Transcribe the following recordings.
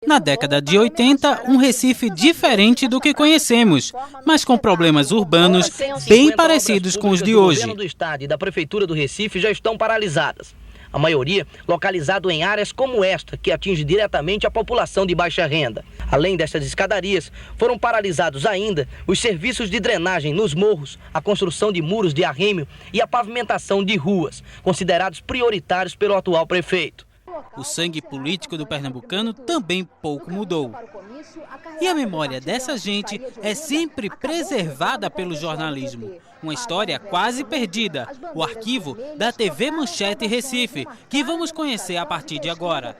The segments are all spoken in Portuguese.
Na década de 80, um Recife diferente do que conhecemos, mas com problemas urbanos bem parecidos com os de hoje. O governo do estado e da prefeitura do Recife já estão paralisadas. A maioria localizado em áreas como esta, que atinge diretamente a população de baixa renda. Além destas escadarias, foram paralisados ainda os serviços de drenagem nos morros, a construção de muros de arrêmio e a pavimentação de ruas, considerados prioritários pelo atual prefeito. O sangue político do pernambucano também pouco mudou. E a memória dessa gente é sempre preservada pelo jornalismo. Uma história quase perdida, o arquivo da TV Manchete Recife, que vamos conhecer a partir de agora.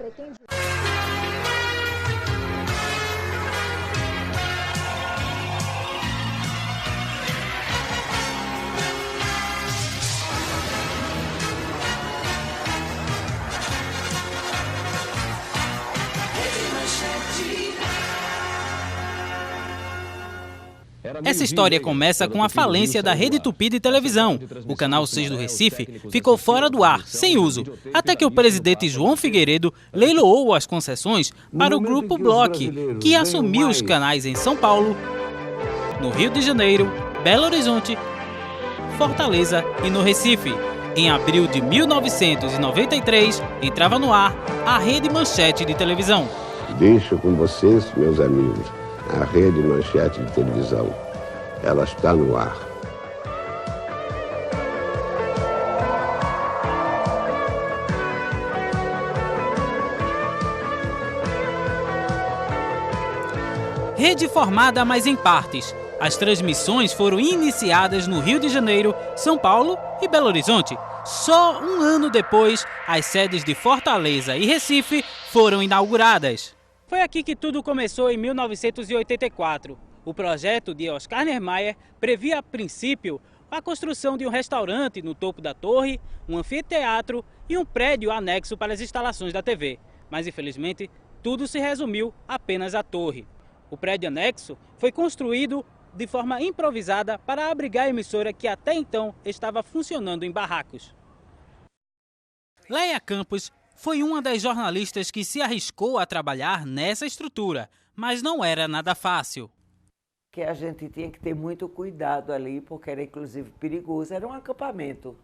Essa história começa com a falência da Rede Tupi de televisão. O Canal 6 do Recife ficou fora do ar, sem uso, até que o presidente João Figueiredo leiloou as concessões para o Grupo Bloch, que assumiu os canais em São Paulo, no Rio de Janeiro, Belo Horizonte, Fortaleza e no Recife. Em abril de 1993, entrava no ar a Rede Manchete de televisão. Deixo com vocês, meus amigos, a Rede Manchete de televisão. Ela está no ar. Rede formada, mas em partes. As transmissões foram iniciadas no Rio de Janeiro, São Paulo e Belo Horizonte. Só um ano depois, as sedes de Fortaleza e Recife foram inauguradas. Foi aqui que tudo começou em 1984. O projeto de Oscar Niemeyer previa, a princípio, a construção de um restaurante no topo da torre, um anfiteatro e um prédio anexo para as instalações da TV. Mas, infelizmente, tudo se resumiu apenas à torre. O prédio anexo foi construído de forma improvisada para abrigar a emissora que até então estava funcionando em barracos. Leia Campos foi uma das jornalistas que se arriscou a trabalhar nessa estrutura, mas não era nada fácil. Que a gente tinha que ter muito cuidado ali, porque era inclusive perigoso. Era um acampamento.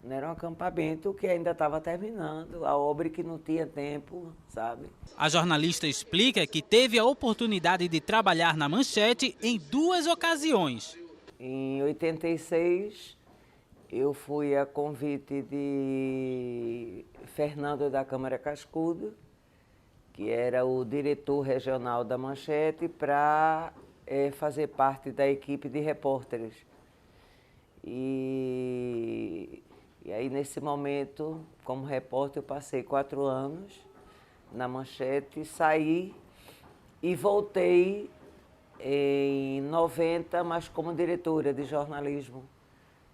Não era um acampamento que ainda estava terminando, a obra que não tinha tempo, sabe? A jornalista explica que teve a oportunidade de trabalhar na Manchete em 2 ocasiões. Em 86, eu fui a convite de Fernando da Câmara Cascudo, que era o diretor regional da Manchete, para fazer parte da equipe de repórteres. E aí, nesse momento, como repórter, eu passei 4 anos na Manchete, saí e voltei em 90, mas como diretora de jornalismo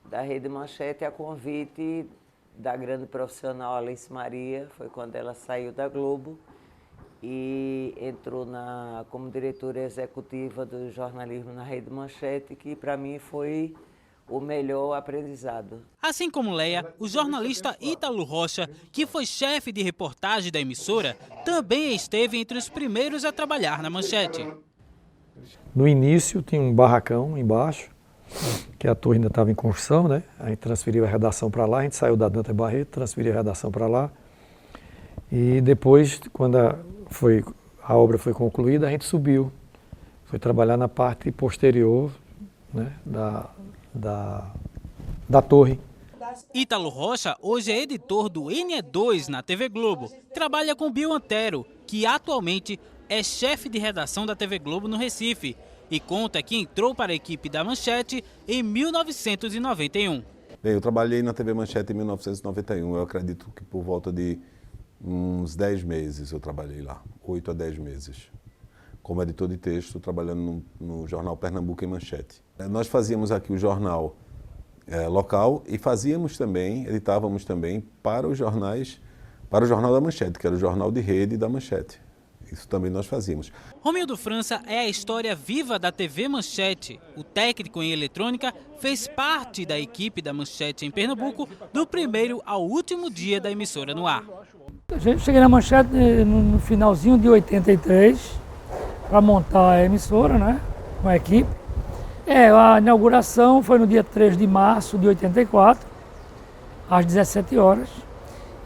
da Rede Manchete, a convite da grande profissional Alice Maria, foi quando ela saiu da Globo e entrou como diretora executiva do jornalismo na Rede Manchete, que para mim foi o melhor aprendizado. Assim como Leia, o jornalista Ítalo Rocha, que foi chefe de reportagem da emissora, também esteve entre os primeiros a trabalhar na Manchete. No início tinha um barracão embaixo, que a torre ainda estava em construção, né? A gente transferiu a redação para lá, a gente saiu da Dante Barreto, transferiu a redação para lá. E depois, quando a obra foi concluída, a gente subiu. Foi trabalhar na parte posterior, né, da torre. Ítalo Rocha hoje é editor do NE2 na TV Globo. Trabalha com Bill Antero, que atualmente é chefe de redação da TV Globo no Recife. E conta que entrou para a equipe da Manchete em 1991. Bem, eu trabalhei na TV Manchete em 1991. Eu acredito que por volta de uns 10 meses eu trabalhei lá, 8 a 10 meses. Como editor de texto, trabalhando no jornal Pernambuco em Manchete. Nós fazíamos aqui o jornal local e editávamos também para os jornais, para o Jornal da Manchete, que era o jornal de rede da Manchete. Isso também nós fazíamos. Romildo França é a história viva da TV Manchete. O técnico em eletrônica fez parte da equipe da Manchete em Pernambuco do primeiro ao último dia da emissora no ar. Eu cheguei na Manchete no finalzinho de 83 para montar a emissora, né, com a equipe. A inauguração foi no dia 3 de março de 84, às 17 horas.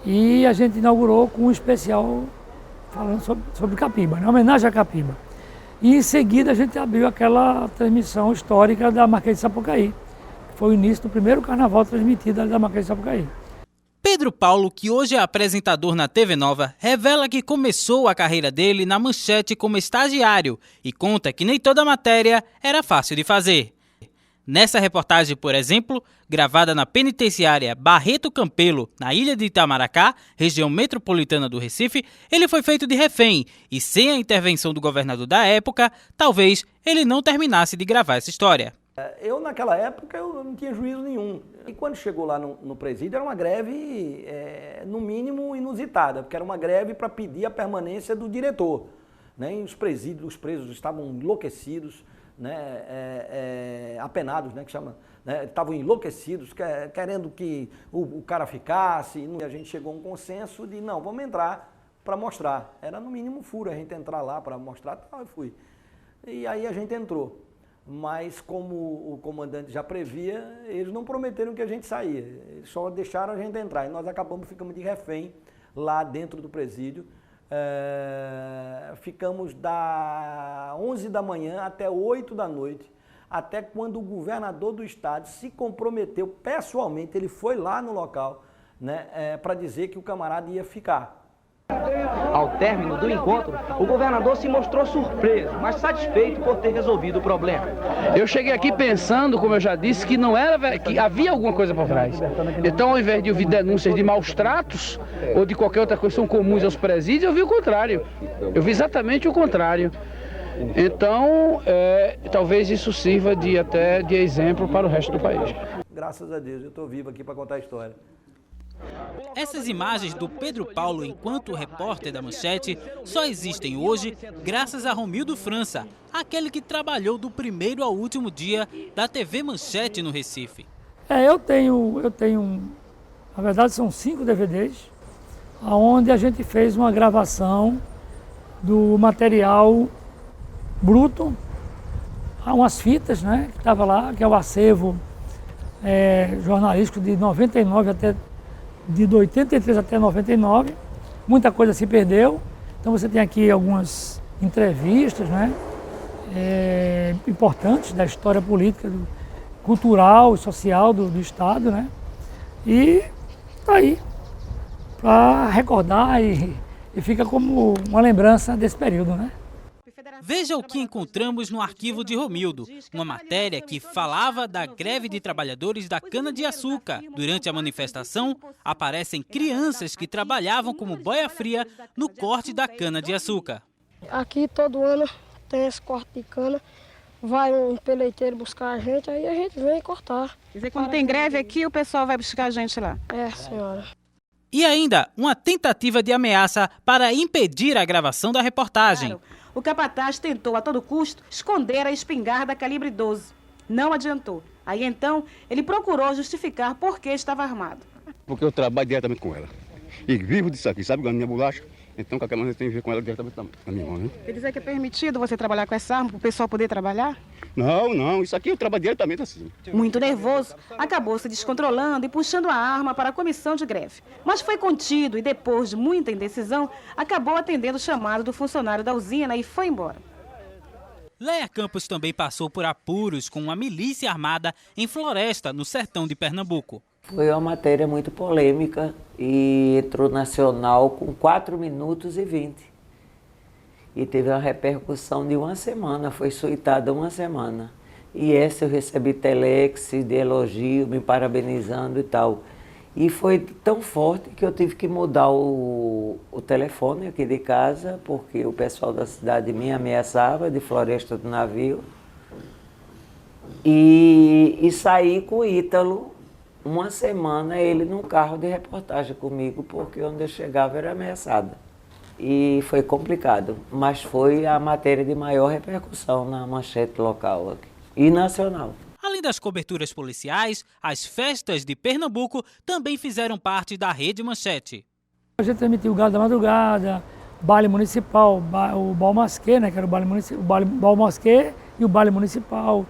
E a gente inaugurou com um especial falando sobre Capiba, né, homenagem a Capiba. E em seguida a gente abriu aquela transmissão histórica da Marquês de Sapucaí. Foi o início do primeiro carnaval transmitido ali da Marquês de Sapucaí. Pedro Paulo, que hoje é apresentador na TV Nova, revela que começou a carreira dele na Manchete como estagiário e conta que nem toda matéria era fácil de fazer. Nessa reportagem, por exemplo, gravada na penitenciária Barreto Campelo, na ilha de Itamaracá, região metropolitana do Recife, ele foi feito de refém e, sem a intervenção do governador da época, talvez ele não terminasse de gravar essa história. Eu, naquela época, eu não tinha juízo nenhum. E quando chegou lá no presídio, era uma greve, no mínimo, inusitada, porque era uma greve para pedir a permanência do diretor. Né? E os presos estavam enlouquecidos, né? Apenados, né? Que chama, né? Estavam enlouquecidos, querendo que o cara ficasse. E a gente chegou a um consenso de, não, vamos entrar para mostrar. Era, no mínimo, furo a gente entrar lá para mostrar, tal, eu fui. E aí a gente entrou. Mas como o comandante já previa, eles não prometeram que a gente saía, eles só deixaram a gente entrar. E nós ficamos de refém lá dentro do presídio. Ficamos da 11 da manhã até 8 da noite, até quando o governador do estado se comprometeu pessoalmente, ele foi lá no local, né, para dizer que o camarada ia ficar. Ao término do encontro, o governador se mostrou surpreso, mas satisfeito por ter resolvido o problema. Eu cheguei aqui pensando, como eu já disse, que não era, que havia alguma coisa por trás. Então, ao invés de ouvir denúncias de maus tratos ou de qualquer outra coisa que são comuns aos presídios, eu vi o contrário. Eu vi exatamente o contrário. Então, talvez isso sirva até de exemplo para o resto do país. Graças a Deus, eu estou vivo aqui para contar a história. Essas imagens do Pedro Paulo enquanto repórter da Manchete só existem hoje graças a Romildo França, aquele que trabalhou do primeiro ao último dia da TV Manchete no Recife. Eu tenho, na verdade são 5 DVDs, onde a gente fez uma gravação do material bruto, há umas fitas, né, que estava lá, que é o acervo jornalístico de 83 até 99, muita coisa se perdeu. Então você tem aqui algumas entrevistas, né, importantes da história política, cultural e social do Estado, né, e está aí para recordar e fica como uma lembrança desse período, né. Veja o que encontramos no arquivo de Romildo, uma matéria que falava da greve de trabalhadores da cana-de-açúcar. Durante a manifestação, aparecem crianças que trabalhavam como boia fria no corte da cana-de-açúcar. Aqui todo ano tem esse corte de cana, vai um peleiteiro buscar a gente, aí a gente vem cortar. Quer dizer, quando tem greve aqui, o pessoal vai buscar a gente lá? É, senhora. E ainda, uma tentativa de ameaça para impedir a gravação da reportagem. Claro. O capataz tentou a todo custo esconder a espingarda calibre 12. Não adiantou. Aí então, ele procurou justificar por que estava armado. Porque eu trabalho diretamente com ela. E vivo disso aqui, sabe, ganhando minha bolacha. Então, qualquer maneira, tem que ver com ela diretamente na minha mão, né? Quer dizer que é permitido você trabalhar com essa arma para o pessoal poder trabalhar? Não, isso aqui eu trabalho diretamente assim. Muito nervoso, acabou se descontrolando e puxando a arma para a comissão de greve. Mas foi contido e, depois de muita indecisão, acabou atendendo o chamado do funcionário da usina e foi embora. Léa Campos também passou por apuros com uma milícia armada em Floresta, no sertão de Pernambuco. Foi uma matéria muito polêmica e entrou nacional com 4 minutos e 20. E teve uma repercussão de 1 semana, foi suitada 1 semana. E essa eu recebi telex de elogio, me parabenizando e tal. E foi tão forte que eu tive que mudar o telefone aqui de casa, porque o pessoal da cidade me ameaçava de Floresta do Navio. E saí com o Ítalo 1 semana, ele num carro de reportagem comigo, porque onde eu chegava era ameaçada. E foi complicado, mas foi a matéria de maior repercussão na manchete local aqui, e nacional. Além das coberturas policiais, as festas de Pernambuco também fizeram parte da Rede Manchete. A gente transmitiu o Galo da Madrugada, baile municipal, o Balmasquê, né, que era o baile municipal, o Balmasquê e o baile municipal.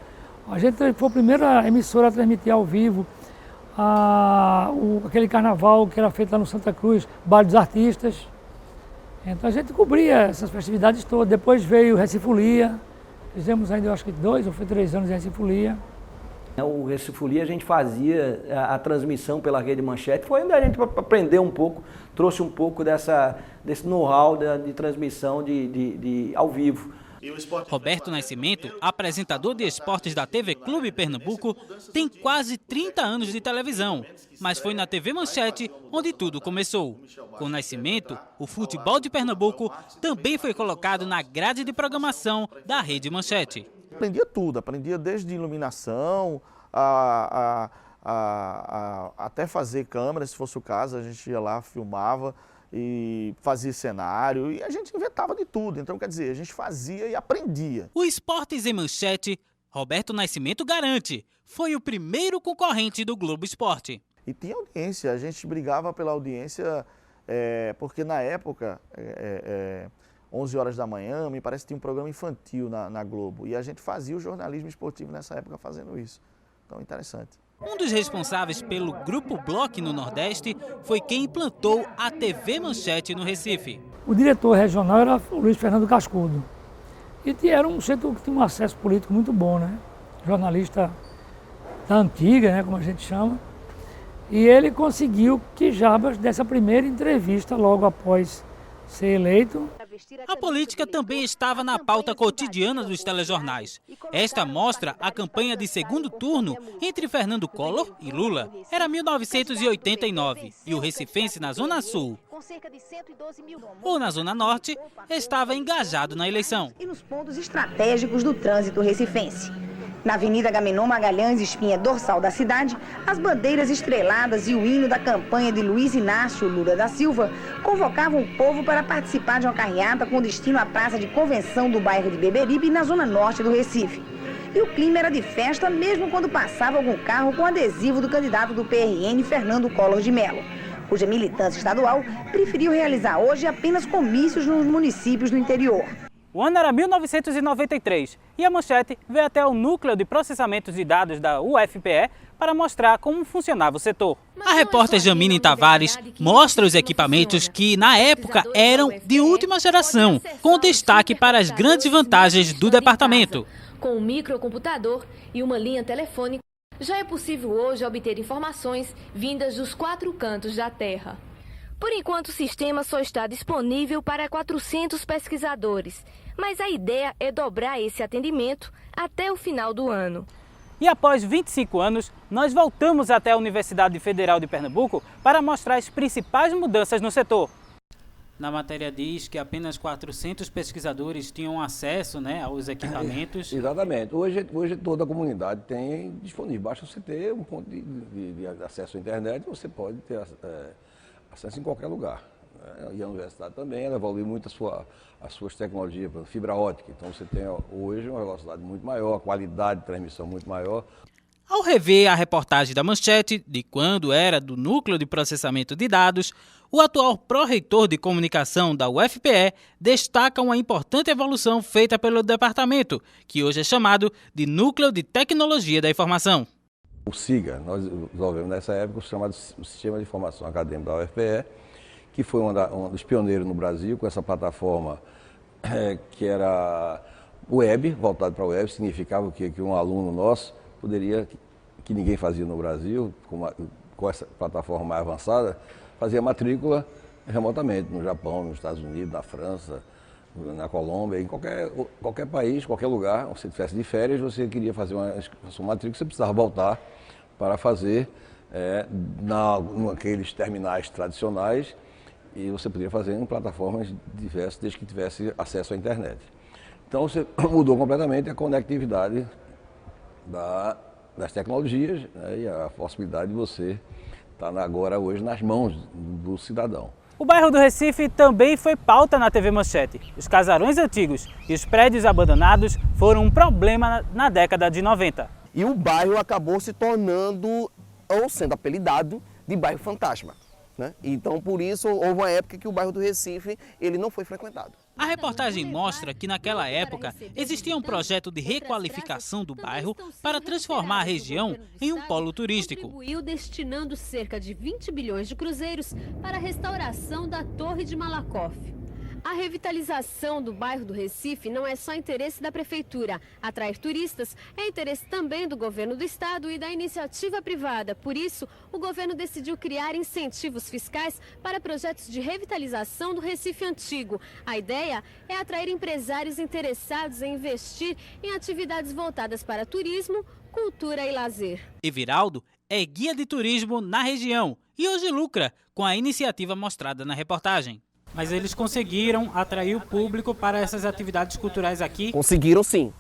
A gente foi a primeira emissora a transmitir ao vivo aquele carnaval que era feito lá no Santa Cruz, baile dos artistas. Então a gente cobria essas festividades todas. Depois veio Recifolia, fizemos ainda, eu acho que 2 ou 3 anos de Recifolia. O Recifolia a gente fazia a transmissão pela Rede Manchete, foi onde a gente aprendeu um pouco, trouxe um pouco desse know-how de transmissão ao vivo. Roberto Nascimento, apresentador de esportes da TV Clube Pernambuco, tem quase 30 anos de televisão, mas foi na TV Manchete onde tudo começou. Com Nascimento, o futebol de Pernambuco também foi colocado na grade de programação da Rede Manchete. Aprendia tudo, aprendia desde iluminação, até fazer câmera, se fosse o caso, a gente ia lá, filmava e fazia cenário e a gente inventava de tudo. Então, quer dizer, a gente fazia e aprendia. O Esportes em Manchete, Roberto Nascimento garante, foi o primeiro concorrente do Globo Esporte. E tinha audiência, a gente brigava pela audiência, porque na época, 11 horas da manhã, me parece que tinha um programa infantil na Globo. E a gente fazia o jornalismo esportivo nessa época fazendo isso. Então, interessante. Um dos responsáveis pelo Grupo Bloch no Nordeste foi quem implantou a TV Manchete no Recife. O diretor regional era o Luiz Fernando Cascudo. E era um centro que tinha um acesso político muito bom, né? Jornalista da antiga, né, como a gente chama. E ele conseguiu que Jarbas desse a primeira entrevista logo após ser eleito. A política também estava na pauta cotidiana dos telejornais. Esta mostra a campanha de segundo turno entre Fernando Collor e Lula. Era 1989 e o recifense na Zona Sul ou na Zona Norte estava engajado na eleição. E nos pontos estratégicos do trânsito recifense. Na Avenida Agamenon Magalhães, espinha dorsal da cidade, as bandeiras estreladas e o hino da campanha de Luiz Inácio Lula da Silva convocavam o povo para participar de uma carreata com destino à praça de convenção do bairro de Beberibe, na zona norte do Recife. E o clima era de festa mesmo quando passava algum carro com adesivo do candidato do PRN, Fernando Collor de Mello, cuja militância estadual preferiu realizar hoje apenas comícios nos municípios do interior. O ano era 1993 e a Manchete veio até o núcleo de processamento de dados da UFPE para mostrar como funcionava o setor. A repórter Jamine Tavares mostra os equipamentos que, na época, eram de última geração, com destaque para as grandes vantagens do departamento. Com um microcomputador e uma linha telefônica, já é possível hoje obter informações vindas dos 4 cantos da Terra. Por enquanto, o sistema só está disponível para 400 pesquisadores, mas a ideia é dobrar esse atendimento até o final do ano. E após 25 anos, nós voltamos até a Universidade Federal de Pernambuco para mostrar as principais mudanças no setor. Na matéria diz que apenas 400 pesquisadores tinham acesso, né, aos equipamentos. Exatamente. Hoje toda a comunidade tem disponível. Basta você ter um ponto de acesso à internet, você pode ter acesso em qualquer lugar. E a universidade também, ela evoluiu muito as suas tecnologias, por exemplo, fibra ótica. Então você tem hoje uma velocidade muito maior, qualidade de transmissão muito maior. Ao rever a reportagem da Manchete, de quando era do Núcleo de Processamento de Dados, o atual pró-reitor de comunicação da UFPE destaca uma importante evolução feita pelo departamento, que hoje é chamado de Núcleo de Tecnologia da Informação. O SIGA, nós desenvolvemos nessa época o chamado Sistema de Informação Acadêmica da UFPE, que foi um dos pioneiros no Brasil com essa plataforma que era web, voltado para a web, significava que um aluno nosso poderia, que ninguém fazia no Brasil, com essa plataforma mais avançada, fazia matrícula remotamente, no Japão, nos Estados Unidos, na França, na Colômbia, em qualquer país, qualquer lugar, você estivesse de férias, você queria fazer uma matrícula, você precisava voltar para fazer naqueles terminais tradicionais, e você poderia fazer em plataformas diversas, desde que tivesse acesso à internet. Então você mudou completamente a conectividade das tecnologias, né, e a possibilidade de você estar agora hoje nas mãos do cidadão. O bairro do Recife também foi pauta na TV Manchete. Os casarões antigos e os prédios abandonados foram um problema na década de 90. E o bairro acabou se tornando, ou sendo apelidado, de bairro fantasma. né? Então, por isso, houve uma época que o bairro do Recife ele não foi frequentado. A reportagem mostra que naquela época existia um projeto de requalificação do bairro para transformar a região em um polo turístico. Contribuiu destinando cerca de 20 bilhões de cruzeiros para a restauração da Torre de Malakoff. A revitalização do bairro do Recife não é só interesse da prefeitura. Atrair turistas é interesse também do governo do estado e da iniciativa privada. Por isso, o governo decidiu criar incentivos fiscais para projetos de revitalização do Recife antigo. A ideia é atrair empresários interessados em investir em atividades voltadas para turismo, cultura e lazer. Everaldo é guia de turismo na região e hoje lucra com a iniciativa mostrada na reportagem. Mas eles conseguiram atrair o público para essas atividades culturais aqui? Conseguiram sim.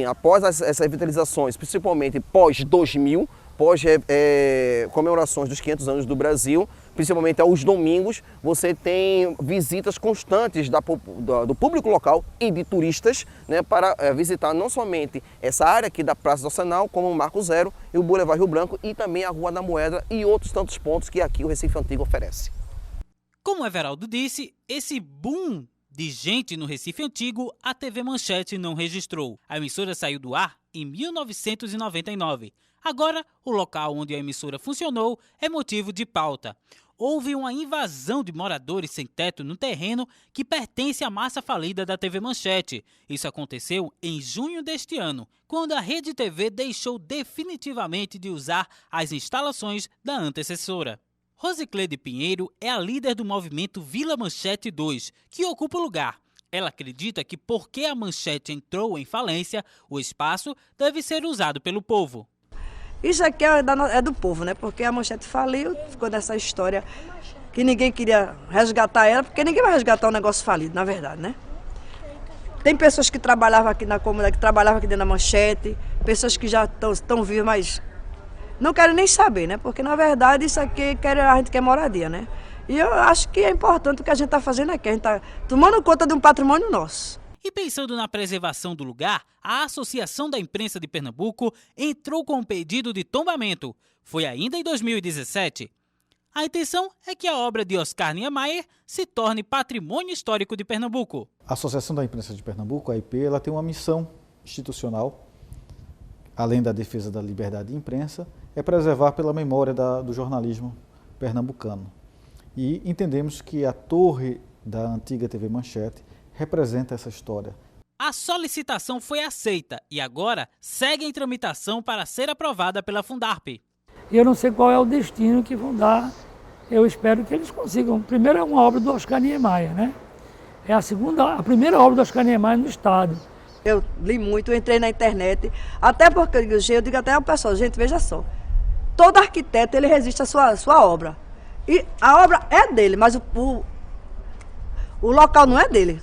Após essas revitalizações, principalmente pós-2000, pós-comemorações dos 500 anos do Brasil, principalmente aos domingos, você tem visitas constantes do público local e de turistas, né, para visitar não somente essa área aqui da Praça do Arsenal, como o Marco Zero e o Boulevard Rio Branco e também a Rua da Moeda e outros tantos pontos que aqui o Recife Antigo oferece. Como o Everaldo disse, esse boom de gente no Recife Antigo, a TV Manchete não registrou. A emissora saiu do ar em 1999. Agora, o local onde a emissora funcionou é motivo de pauta. Houve uma invasão de moradores sem teto no terreno que pertence à massa falida da TV Manchete. Isso aconteceu em junho deste ano, quando a Rede TV deixou definitivamente de usar as instalações da antecessora. Rosiclede Pinheiro é a líder do movimento Vila Manchete 2, que ocupa o lugar. Ela acredita que porque a Manchete entrou em falência, o espaço deve ser usado pelo povo. Isso aqui é do povo, né? Porque a Manchete faliu, ficou nessa história que ninguém queria resgatar ela, porque ninguém vai resgatar um negócio falido, na verdade, né? Tem pessoas que trabalhavam aqui na comunidade, que trabalhavam aqui dentro da Manchete, pessoas que já estão vivas, mas não querem nem saber, né? Porque, na verdade, isso aqui a gente quer moradia, né? E eu acho que é importante o que a gente está fazendo aqui. A gente está tomando conta de um patrimônio nosso. E pensando na preservação do lugar, a Associação da Imprensa de Pernambuco entrou com um pedido de tombamento. Foi ainda em 2017. A intenção é que a obra de Oscar Niemeyer se torne patrimônio histórico de Pernambuco. A Associação da Imprensa de Pernambuco, a AIP, ela tem uma missão institucional, além da defesa da liberdade de imprensa, é preservar pela memória do jornalismo pernambucano. E entendemos que a torre da antiga TV Manchete representa essa história. A solicitação foi aceita e agora segue em tramitação para ser aprovada pela Fundarp. E eu não sei qual é o destino que vão dar, eu espero que eles consigam. Primeiro é uma obra do Oscar Niemeyer, né? É a primeira obra do Oscar Niemeyer no estado. Eu li muito, entrei na internet, até porque eu digo até ao pessoal, gente, veja só, todo arquiteto ele resiste à sua obra. E a obra é dele, mas o local não é dele.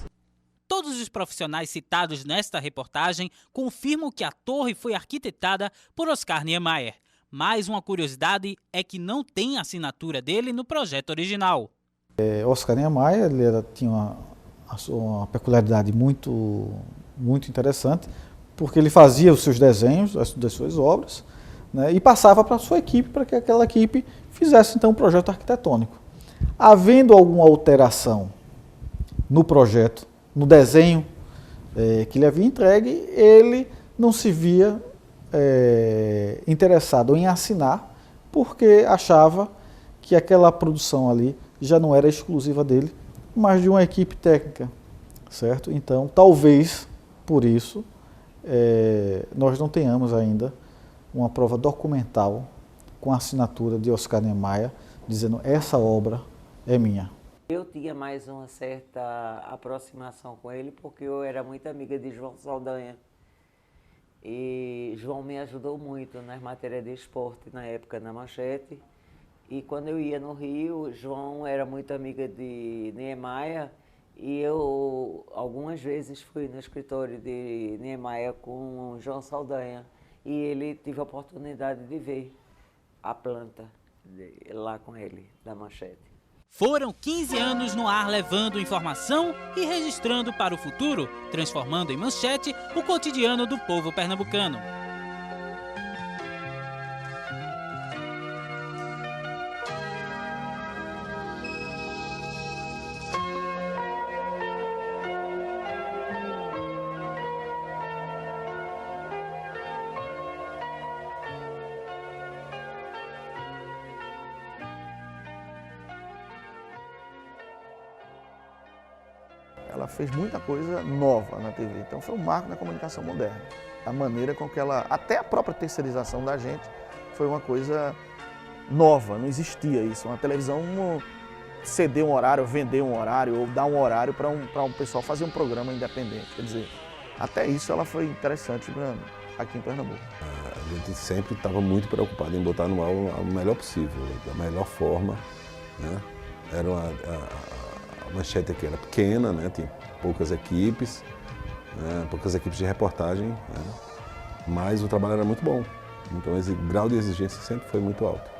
Todos os profissionais citados nesta reportagem confirmam que a torre foi arquitetada por Oscar Niemeyer. Mais uma curiosidade é que não tem assinatura dele no projeto original. Oscar Niemeyer tinha uma peculiaridade muito interessante, porque ele fazia os seus desenhos, das suas obras, né, e passava para a sua equipe, para que aquela equipe fizesse então um projeto arquitetônico. Havendo alguma alteração no projeto, no desenho que ele havia entregue, ele não se via interessado em assinar, porque achava que aquela produção ali já não era exclusiva dele, mas de uma equipe técnica, certo? Então, talvez, por isso, nós não tenhamos ainda uma prova documental com a assinatura de Oscar Niemeyer, dizendo essa obra é minha. Eu tinha mais uma certa aproximação com ele, porque eu era muito amiga de João Saldanha. E João me ajudou muito nas matérias de esporte, na época, na Manchete. E quando eu ia no Rio, João era muito amiga de Niemeyer, e eu algumas vezes fui no escritório de Niemeyer com João Saldanha, e ele tive a oportunidade de ver a planta lá com ele, da Manchete. Foram 15 anos no ar levando informação e registrando para o futuro, transformando em manchete o cotidiano do povo pernambucano. ela fez muita coisa nova na TV. Então foi um marco na comunicação moderna. A maneira com que ela, até a própria terceirização da gente, foi uma coisa nova, não existia isso. Uma televisão ceder um horário, vender um horário, ou dar um horário para um pessoal fazer um programa independente. Quer dizer, até isso ela foi interessante aqui em Pernambuco. A gente sempre estava muito preocupado em botar no ar o melhor possível, da melhor forma, né? Era a manchete aqui era pequena, né? Tinha poucas equipes de reportagem, né? Mas o trabalho era muito bom. Então esse grau de exigência sempre foi muito alto.